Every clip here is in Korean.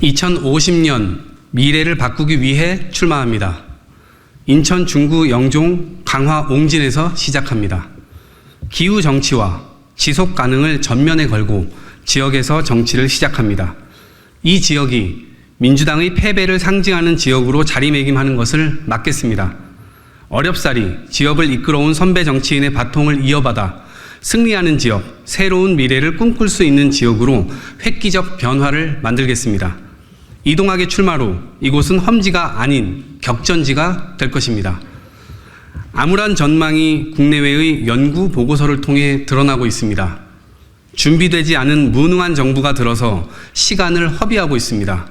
2050년 미래를 바꾸기 위해 출마합니다. 인천 중구 영종 강화 옹진에서 시작합니다. 기후 정치와 지속 가능을 전면에 걸고 지역에서 정치를 시작합니다. 이 지역이 민주당의 패배를 상징하는 지역으로 자리매김하는 것을 막겠습니다. 어렵사리 지역을 이끌어온 선배 정치인의 바통을 이어받아 승리하는 지역, 새로운 미래를 꿈꿀 수 있는 지역으로 획기적 변화를 만들겠습니다. 이동학의 출마로 이곳은 험지가 아닌 격전지가 될 것입니다. 암울한 전망이 국내외의 연구 보고서를 통해 드러나고 있습니다. 준비되지 않은 무능한 정부가 들어서 시간을 허비하고 있습니다.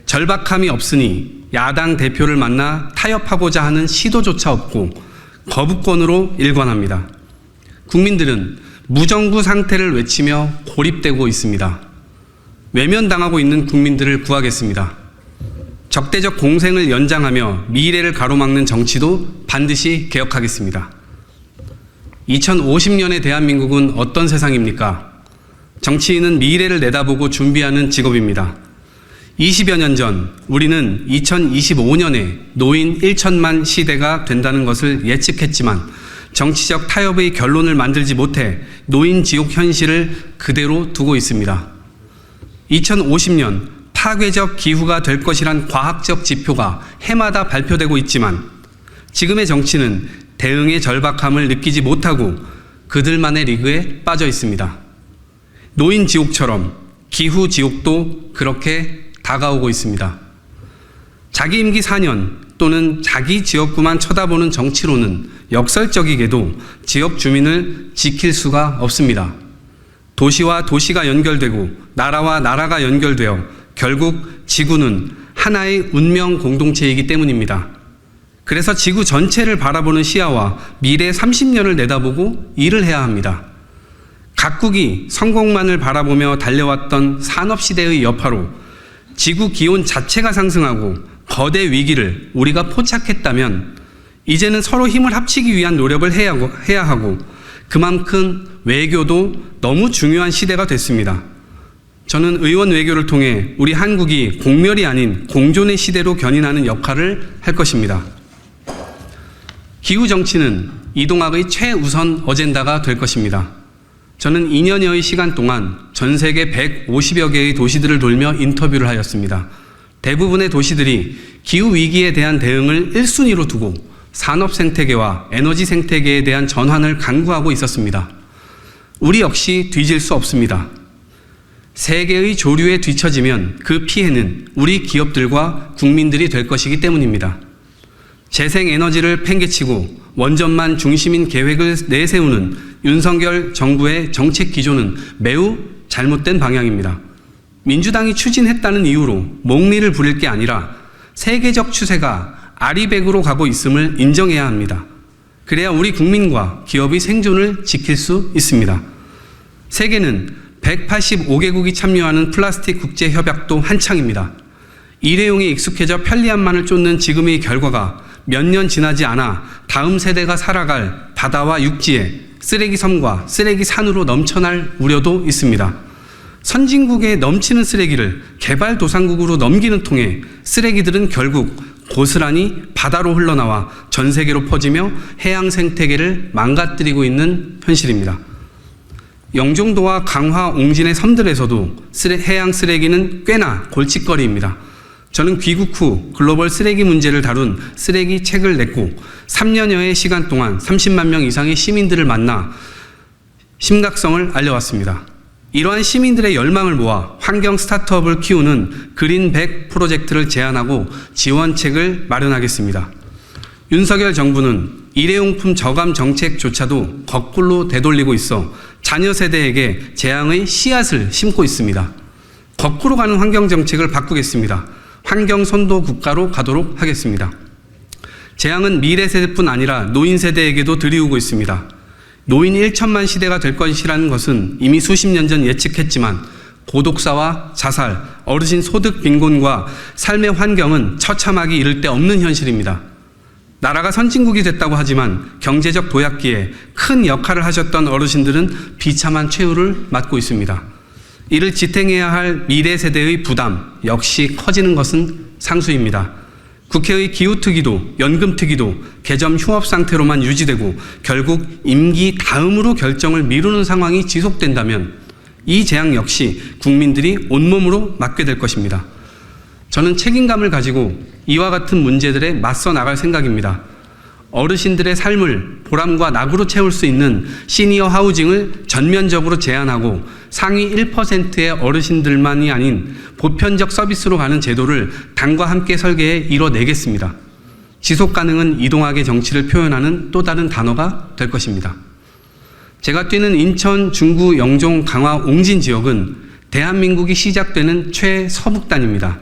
절박함이 없으니 야당 대표를 만나 타협하고자 하는 시도조차 없고 거부권으로 일관합니다. 국민들은 무정부 상태를 외치며 고립되고 있습니다. 외면당하고 있는 국민들을 구하겠습니다. 적대적 공생을 연장하며 미래를 가로막는 정치도 반드시 개혁하겠습니다. 2050년의 대한민국은 어떤 세상입니까? 정치인은 미래를 내다보고 준비하는 직업입니다. 20여 년 전 우리는 2025년에 노인 1천만 시대가 된다는 것을 예측했지만 정치적 타협의 결론을 만들지 못해 노인 지옥 현실을 그대로 두고 있습니다. 2050년 파괴적 기후가 될 것이란 과학적 지표가 해마다 발표되고 있지만 지금의 정치는 대응의 절박함을 느끼지 못하고 그들만의 리그에 빠져 있습니다. 노인 지옥처럼 기후 지옥도 그렇게 다가오고 있습니다. 자기 임기 4년 또는 자기 지역구만 쳐다보는 정치로는 역설적이게도 지역 주민을 지킬 수가 없습니다. 도시와 도시가 연결되고 나라와 나라가 연결되어 결국 지구는 하나의 운명 공동체이기 때문입니다. 그래서 지구 전체를 바라보는 시야와 미래 30년을 내다보고 일을 해야 합니다. 각국이 성공만을 바라보며 달려왔던 산업시대의 여파로 지구 기온 자체가 상승하고 거대 위기를 우리가 포착했다면 이제는 서로 힘을 합치기 위한 노력을 해야 하고 그만큼 외교도 너무 중요한 시대가 됐습니다. 저는 의원 외교를 통해 우리 한국이 공멸이 아닌 공존의 시대로 견인하는 역할을 할 것입니다. 기후 정치는 이동학의 최우선 어젠다가 될 것입니다. 저는 2년여의 시간 동안 전 세계 150여 개의 도시들을 돌며 인터뷰를 하였습니다. 대부분의 도시들이 기후 위기에 대한 대응을 1순위로 두고 산업 생태계와 에너지 생태계에 대한 전환을 강구하고 있었습니다. 우리 역시 뒤질 수 없습니다. 세계의 조류에 뒤처지면 그 피해는 우리 기업들과 국민들이 될 것이기 때문입니다. 재생에너지를 팽개치고 원전만 중심인 계획을 내세우는 윤석열 정부의 정책 기조는 매우 잘못된 방향입니다. 민주당이 추진했다는 이유로 목리를 부릴 게 아니라 세계적 추세가 아리백으로 가고 있음을 인정해야 합니다. 그래야 우리 국민과 기업의 생존을 지킬 수 있습니다. 세계는 185개국이 참여하는 플라스틱 국제협약도 한창입니다. 일회용에 익숙해져 편리함만을 쫓는 지금의 결과가 몇 년 지나지 않아 다음 세대가 살아갈 바다와 육지에 쓰레기 섬과 쓰레기 산으로 넘쳐날 우려도 있습니다. 선진국에 넘치는 쓰레기를 개발도상국으로 넘기는 통에 쓰레기들은 결국 고스란히 바다로 흘러나와 전 세계로 퍼지며 해양 생태계를 망가뜨리고 있는 현실입니다. 영종도와 강화 옹진의 섬들에서도 해양 쓰레기는 꽤나 골칫거리입니다. 저는 귀국 후 글로벌 쓰레기 문제를 다룬 쓰레기 책을 냈고 3년여의 시간 동안 30만 명 이상의 시민들을 만나 심각성을 알려왔습니다. 이러한 시민들의 열망을 모아 환경 스타트업을 키우는 그린100 프로젝트를 제안하고 지원책을 마련하겠습니다. 윤석열 정부는 일회용품 저감 정책조차도 거꾸로 되돌리고 있어 자녀 세대에게 재앙의 씨앗을 심고 있습니다. 거꾸로 가는 환경 정책을 바꾸겠습니다. 환경 선도 국가로 가도록 하겠습니다. 재앙은 미래 세대뿐 아니라 노인 세대에게도 들이오고 있습니다. 노인 1천만 시대가 될 것이라는 것은 이미 수십 년 전 예측했지만 고독사와 자살, 어르신 소득 빈곤과 삶의 환경은 처참하기 이를 데 없는 현실입니다. 나라가 선진국이 됐다고 하지만 경제적 도약기에 큰 역할을 하셨던 어르신들은 비참한 최후를 맞고 있습니다. 이를 지탱해야 할 미래 세대의 부담 역시 커지는 것은 상수입니다. 국회의 기후특위도 연금특위도 개점 휴업 상태로만 유지되고 결국 임기 다음으로 결정을 미루는 상황이 지속된다면 이 재앙 역시 국민들이 온몸으로 맞게 될 것입니다. 저는 책임감을 가지고 이와 같은 문제들에 맞서 나갈 생각입니다. 어르신들의 삶을 보람과 낙으로 채울 수 있는 시니어 하우징을 전면적으로 제한하고 상위 1%의 어르신들만이 아닌 보편적 서비스로 가는 제도를 당과 함께 설계해 이뤄내겠습니다. 지속가능한 이동학의 정치를 표현하는 또 다른 단어가 될 것입니다. 제가 뛰는 인천, 중구, 영종, 강화, 옹진 지역은 대한민국이 시작되는 최서북단입니다.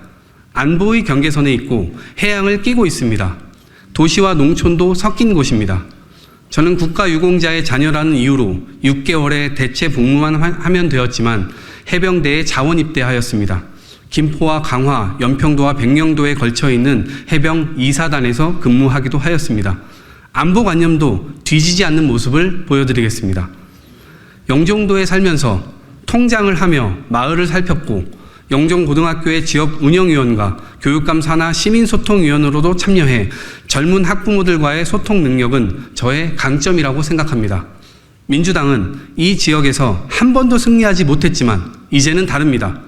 안보의 경계선에 있고 해양을 끼고 있습니다. 도시와 농촌도 섞인 곳입니다. 저는 국가유공자의 자녀라는 이유로 6개월의 대체 복무만 하면 되었지만 해병대에 자원 입대하였습니다. 김포와 강화, 연평도와 백령도에 걸쳐 있는 해병 2사단에서 근무하기도 하였습니다. 안보관념도 뒤지지 않는 모습을 보여드리겠습니다. 영종도에 살면서 통장을 하며 마을을 살폈고 영종고등학교의 지역 운영위원과 교육감사나 시민소통위원으로도 참여해 젊은 학부모들과의 소통 능력은 저의 강점이라고 생각합니다. 민주당은 이 지역에서 한 번도 승리하지 못했지만 이제는 다릅니다.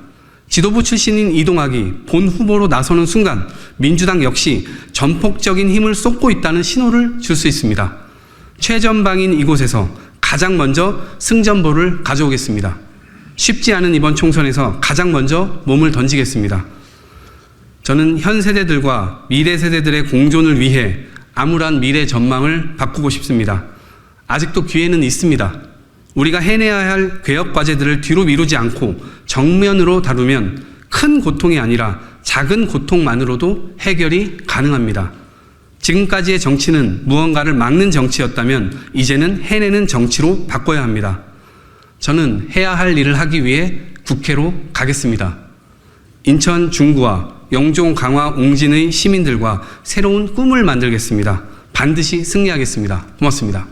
지도부 출신인 이동학이 본 후보로 나서는 순간 민주당 역시 전폭적인 힘을 쏟고 있다는 신호를 줄 수 있습니다. 최전방인 이곳에서 가장 먼저 승전보를 가져오겠습니다. 쉽지 않은 이번 총선에서 가장 먼저 몸을 던지겠습니다. 저는 현 세대들과 미래 세대들의 공존을 위해 암울한 미래 전망을 바꾸고 싶습니다. 아직도 기회는 있습니다. 우리가 해내야 할 개혁 과제들을 뒤로 미루지 않고 정면으로 다루면 큰 고통이 아니라 작은 고통만으로도 해결이 가능합니다. 지금까지의 정치는 무언가를 막는 정치였다면 이제는 해내는 정치로 바꿔야 합니다. 저는 해야 할 일을 하기 위해 국회로 가겠습니다. 인천 중구와 영종 강화 옹진의 시민들과 새로운 꿈을 만들겠습니다. 반드시 승리하겠습니다. 고맙습니다.